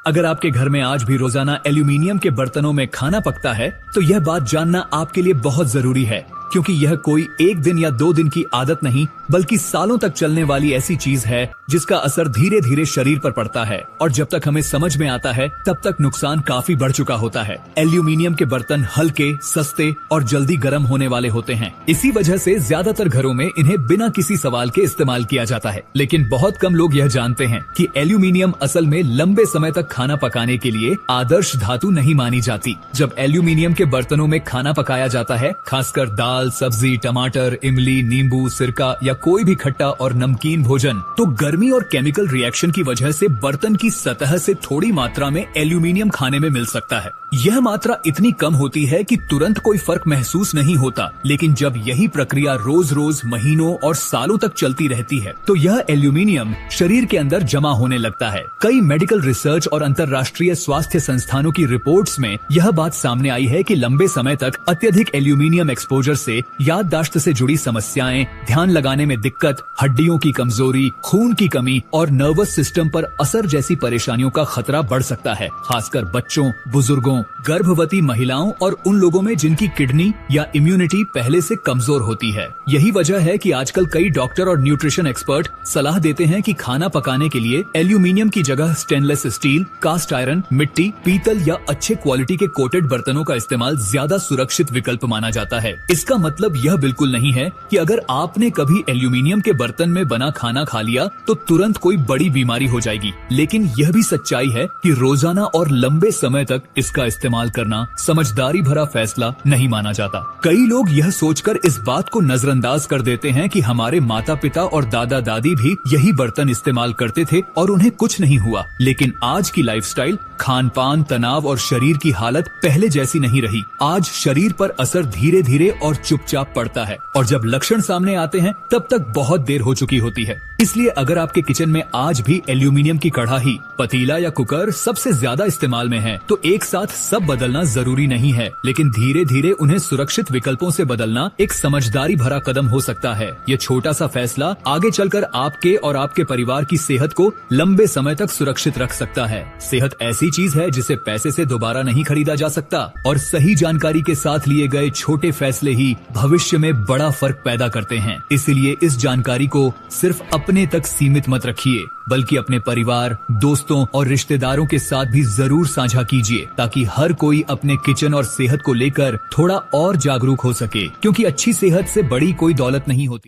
अगर आपके घर में आज भी रोजाना एल्यूमिनियम के बर्तनों में खाना पकता है तो यह बात जानना आपके लिए बहुत जरूरी है, क्योंकि यह कोई एक दिन या 2 दिन की आदत नहीं बल्कि सालों तक चलने वाली ऐसी चीज है जिसका असर धीरे धीरे शरीर पर पड़ता है और जब तक हमें समझ में आता है तब तक नुकसान काफी बढ़ चुका होता है। एल्यूमिनियम के बर्तन हल्के, सस्ते और जल्दी गर्म होने वाले होते हैं। इसी वजह से ज्यादातर घरों में इन्हें बिना किसी सवाल के इस्तेमाल किया जाता है। लेकिन बहुत कम लोग यह जानते हैं कि एल्यूमिनियम असल में लंबे समय तक खाना पकाने के लिए आदर्श धातु नहीं मानी जाती। जब एल्यूमिनियम के बर्तनों में खाना पकाया जाता है, खासकर दाल, सब्जी, टमाटर, इमली, नींबू, सिरका या कोई भी खट्टा और नमकीन भोजन, तो गर्मी और केमिकल रिएक्शन की वजह से बर्तन की सतह से थोड़ी मात्रा में एल्यूमिनियम खाने में मिल सकता है। यह मात्रा इतनी कम होती है कि तुरंत कोई फर्क महसूस नहीं होता, लेकिन जब यही प्रक्रिया रोज रोज, महीनों और सालों तक चलती रहती है तो यह एल्यूमिनियम शरीर के अंदर जमा होने लगता है। कई मेडिकल रिसर्च और अंतर्राष्ट्रीय स्वास्थ्य संस्थानों की रिपोर्ट्स में यह बात सामने आई है कि लंबे समय तक अत्यधिक एल्यूमिनियम एक्सपोजर से याददाश्त से जुड़ी समस्याएं, ध्यान लगाने में दिक्कत, हड्डियों की कमजोरी, खून की कमी और नर्वस सिस्टम पर असर जैसी परेशानियों का खतरा बढ़ सकता है, खासकर बच्चों, बुजुर्गों, गर्भवती महिलाओं और उन लोगों में जिनकी किडनी या इम्यूनिटी पहले से कमजोर होती है। यही वजह है कि आजकल कई डॉक्टर और न्यूट्रिशन एक्सपर्ट सलाह देते हैं कि खाना पकाने के लिए एल्यूमिनियम की जगह स्टेनलेस स्टील, कास्ट आयरन, मिट्टी, पीतल या अच्छे क्वालिटी के कोटेड बर्तनों का इस्तेमाल ज्यादा सुरक्षित विकल्प माना जाता है। इसका मतलब यह बिल्कुल नहीं है कि अगर आपने कभी एल्यूमिनियम के बर्तन में बना खाना खा लिया तो तुरंत कोई बड़ी बीमारी हो जाएगी, लेकिन यह भी सच्चाई है कि रोजाना और लंबे समय तक इसका इस्तेमाल करना समझदारी भरा फैसला नहीं माना जाता। कई लोग यह सोचकर इस बात को नजरअंदाज कर देते हैं कि हमारे माता पिता और दादा दादी भी यही बर्तन इस्तेमाल करते थे और उन्हें कुछ नहीं हुआ, लेकिन आज की लाइफस्टाइल, खान पान, तनाव और शरीर की हालत पहले जैसी नहीं रही। आज शरीर पर असर धीरे धीरे और चुपचाप पड़ता है और जब लक्षण सामने आते हैं तब तक बहुत देर हो चुकी होती है। इसलिए अगर आपके किचन में आज भी एल्यूमिनियम की कढ़ाई, पतीला या कुकर सबसे ज्यादा इस्तेमाल में है, तो एक साथ सब बदलना जरूरी नहीं है, लेकिन धीरे धीरे उन्हें सुरक्षित विकल्पों से बदलना एक समझदारी भरा कदम हो सकता है। ये छोटा सा फैसला आगे चलकर आपके और आपके परिवार की सेहत को लंबे समय तक सुरक्षित रख सकता है। सेहत ऐसी चीज है जिसे पैसे से दोबारा नहीं खरीदा जा सकता और सही जानकारी के साथ लिए गए छोटे फैसले ही भविष्य में बड़ा फर्क पैदा करते हैं। इसीलिए इस जानकारी को सिर्फ अपने तक सीमित मत रखिए, बल्कि अपने परिवार, दोस्तों और रिश्तेदारों के साथ भी जरूर साझा कीजिए, ताकि हर कोई अपने किचन और सेहत को लेकर थोड़ा और जागरूक हो सके, क्योंकि अच्छी सेहत से बड़ी कोई दौलत नहीं होती।